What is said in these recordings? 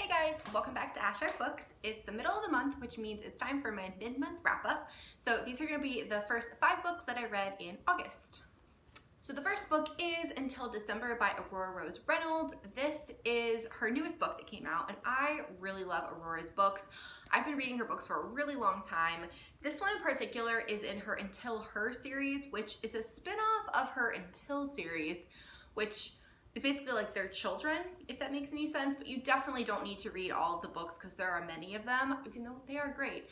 Hey guys, welcome back to Ash Art Books. It's the middle of the month, which means it's time for my mid-month wrap-up. So these are going to be the first 5 books that I read in August. So the first book is Until December by Aurora Rose Reynolds. This is her newest book that came out, and I really love Aurora's books. I've been reading her books for a really long time. This one in particular is in her Until Her series, which is a spin-off of her Until series, which is basically like their children, if that makes any sense, but you definitely don't need to read all of the books because there are many of them, even though they are great.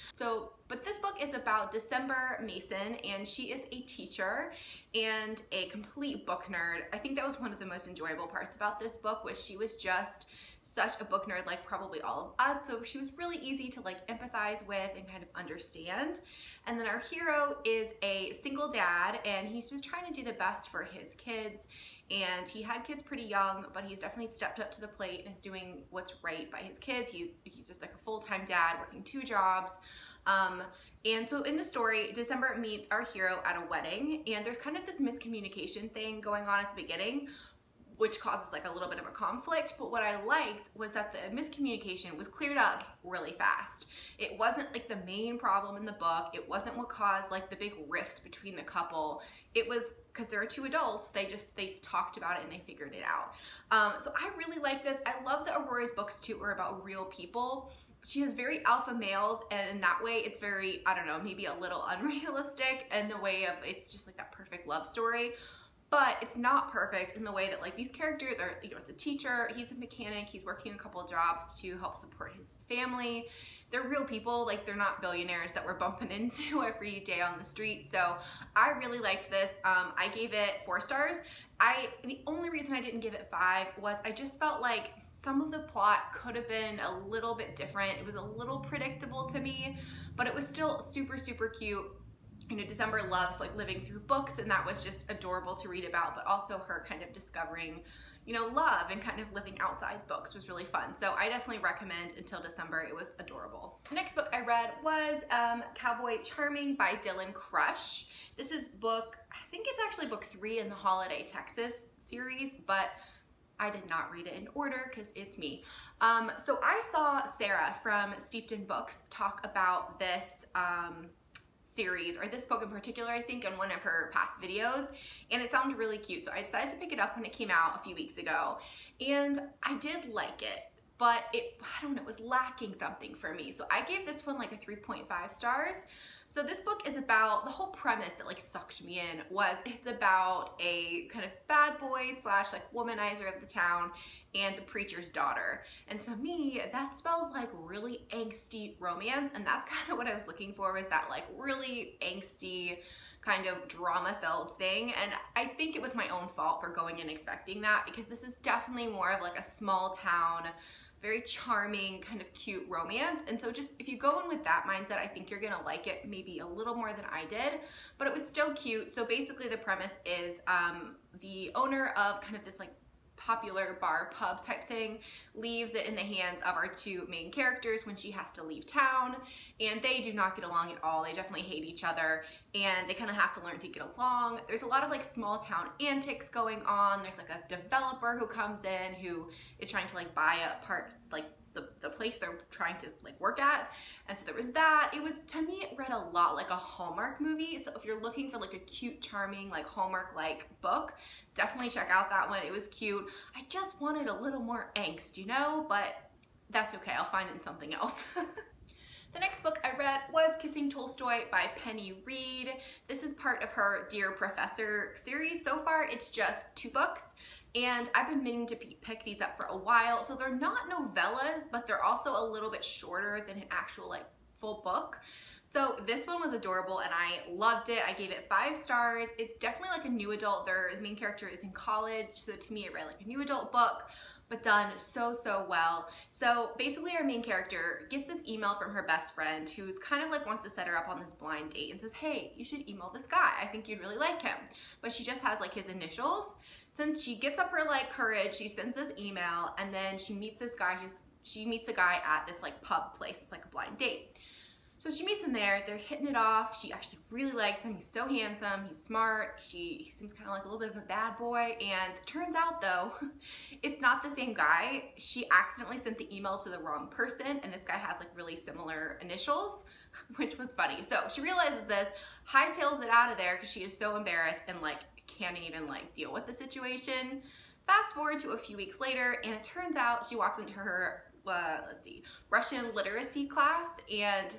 But this book is about December Mason, and she is a teacher and a complete book nerd. I think that was one of the most enjoyable parts about this book, was she was just such a book nerd, like probably all of us, so she was really easy to like empathize with and kind of understand. And then our hero is a single dad, and he's just trying to do the best for his kids. And he had kids pretty young, but he's definitely stepped up to the plate and is doing what's right by his kids. He's just like a full-time dad working 2 jobs. And so in the story, December meets our hero at a wedding, and there's kind of this miscommunication thing going on at the beginning, which causes like a little bit of a conflict. But what I liked was that the miscommunication was cleared up really fast. It wasn't like the main problem in the book. It wasn't what caused like the big rift between the couple. It was because there are 2 adults, they talked about it and they figured it out. So I really like this. I love that Aurora's books too are about real people. She has very alpha males, and in that way it's very, I don't know, maybe a little unrealistic in the way of it's just like that perfect love story. But it's not perfect in the way that like these characters are, you know, it's a teacher, he's a mechanic, he's working a couple of jobs to help support his family. They're real people, like they're not billionaires that we're bumping into every day on the street. So I really liked this. I gave it 4 stars. The only reason I didn't give it 5 was I just felt like some of the plot could have been a little bit different. It was a little predictable to me, but it was still super, super cute. You know, December loves like living through books, and that was just adorable to read about, but also her kind of discovering, you know, love and kind of living outside books was really fun. So I definitely recommend Until December. It was adorable. The next book I read was Cowboy Charming by Dylan Crush. This is book, I think it's actually book 3 in the Holiday Texas series, but I did not read it in order because it's me. So I saw Sarah from Steeped in Books talk about this series, or this book in particular, I think, in one of her past videos, and it sounded really cute. So I decided to pick it up when it came out a few weeks ago, and I did like it, but I don't know, it was lacking something for me. So I gave this one like a 3.5 stars. So this book is about, the whole premise that like sucked me in was it's about a kind of bad boy slash like womanizer of the town and the preacher's daughter. And to me, that spells like really angsty romance, and that's kind of what I was looking for, was that like really angsty kind of drama-filled thing. And I think it was my own fault for going in expecting that, because this is definitely more of like a small town, very charming, kind of cute romance. And so just if you go in with that mindset, I think you're gonna like it maybe a little more than I did, but it was still cute. So basically the premise is the owner of kind of this like popular bar pub type thing leaves it in the hands of our 2 main characters when she has to leave town, and they do not get along at all. They definitely hate each other, and they kind of have to learn to get along. There's a lot of like small town antics going on. There's like a developer who comes in who is trying to like buy a part, like the place they're trying to like work at. And so there was that. It was, to me, it read a lot like a Hallmark movie. So if you're looking for like a cute, charming, like Hallmark like book, definitely check out that one. It was cute. I just wanted a little more angst, you know, but that's okay. I'll find it in something else. The next book I read was Kissing Tolstoy by Penny Reed. This is part of her Dear Professor series. So far, it's just 2 books, and I've been meaning to pick these up for a while. So they're not novellas, but they're also a little bit shorter than an actual like full book. So this one was adorable, and I loved it. I gave it 5 stars. It's definitely like a new adult. The main character is in college, so to me it read like a new adult book, but done so, so well. So basically our main character gets this email from her best friend who's kind of like wants to set her up on this blind date and says, hey, you should email this guy. I think you'd really like him. But she just has like his initials. Since she gets up her like courage, she sends this email, and then she meets this guy. She meets the guy at this like pub place. It's like a blind date. So she meets him there, they're hitting it off. She actually really likes him. He's so handsome, he's smart. He seems kind of like a little bit of a bad boy. And turns out though, it's not the same guy. She accidentally sent the email to the wrong person, and this guy has like really similar initials, which was funny. So she realizes this, hightails it out of there because she is so embarrassed and like can't even like deal with the situation. Fast forward to a few weeks later, and it turns out she walks into her, Russian literacy class, and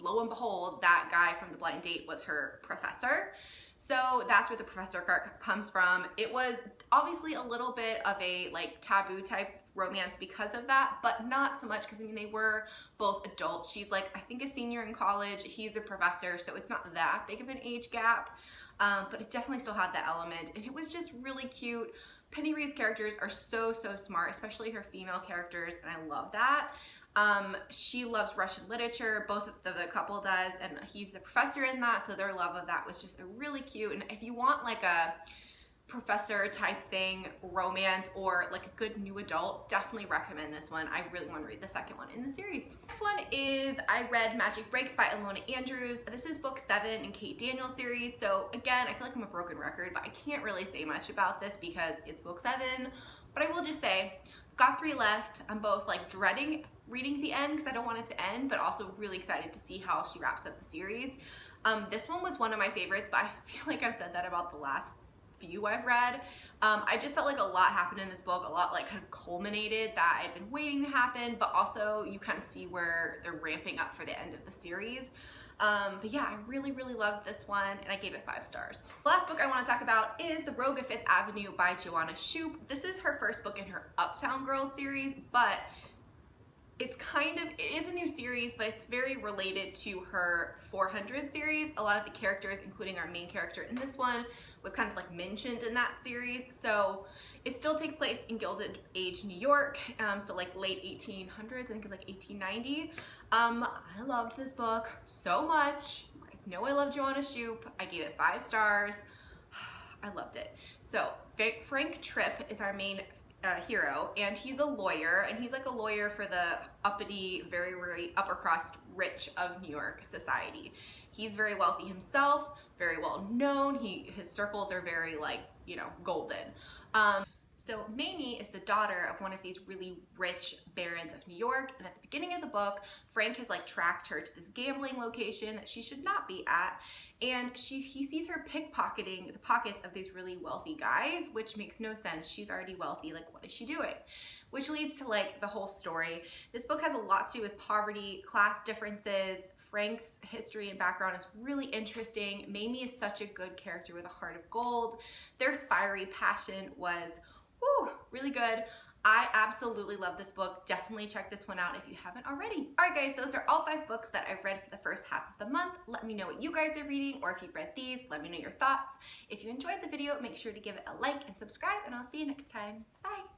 lo and behold, that guy from the blind date was her professor. So that's where the professor comes from. It was obviously a little bit of a like taboo type romance because of that, but not so much because I mean they were both adults. She's like I think a senior in college, he's a professor, so it's not that big of an age gap, but it definitely still had that element, and it was just really cute. Penny Reid's characters are so smart, especially her female characters, and I love that. She loves Russian literature, both of the couple does, and he's the professor in that, so their love of that was just really cute. And if you want like a professor type thing, romance, or like a good new adult, definitely recommend this one. I really want to read the second one in the series. Next one is I read Magic Breaks by Ilona Andrews. This is book 7 in Kate Daniels series. So again, I feel like I'm a broken record, but I can't really say much about this because it's book 7, but I will just say I've got 3 left. I'm both like dreading reading the end because I don't want it to end, but also really excited to see how she wraps up the series. This one was one of my favorites, but I feel like I've said that about the last few I've read. I just felt like a lot happened in this book, a lot like kind of culminated that I'd been waiting to happen, but also you kind of see where they're ramping up for the end of the series. But yeah, I really loved this one, and I gave it 5 stars. The last book I want to talk about is The Rogue at Fifth Avenue by Joanna Shupe. This is her first book in her Uptown Girls series, but it is a new series, but it's very related to her 400 series. A lot of the characters, including our main character in this one, was kind of like mentioned in that series. So it still takes place in Gilded Age New York, so like late 1800s, I think it's like 1890. I loved this book so much. You guys know I love Joanna Shupe. I gave it 5 stars. I loved it. So Frank Tripp is our main hero, and he's a lawyer, and he's like a lawyer for the uppity, very upper crust rich of New York society. He's very wealthy himself, very well known. His circles are very like, you know, golden. So Mamie is the daughter of one of these really rich barons of New York, and at the beginning of the book, Frank has like tracked her to this gambling location that she should not be at, and he sees her pickpocketing the pockets of these really wealthy guys, which makes no sense. She's already wealthy, like what is she doing? Which leads to like the whole story. This book has a lot to do with poverty, class differences. Frank's history and background is really interesting. Mamie is such a good character with a heart of gold. Their fiery passion was really good. I absolutely love this book. Definitely check this one out if you haven't already. All right, guys, those are all 5 books that I've read for the first half of the month. Let me know what you guys are reading, or if you've read these, let me know your thoughts. If you enjoyed the video, make sure to give it a like and subscribe, and I'll see you next time. Bye.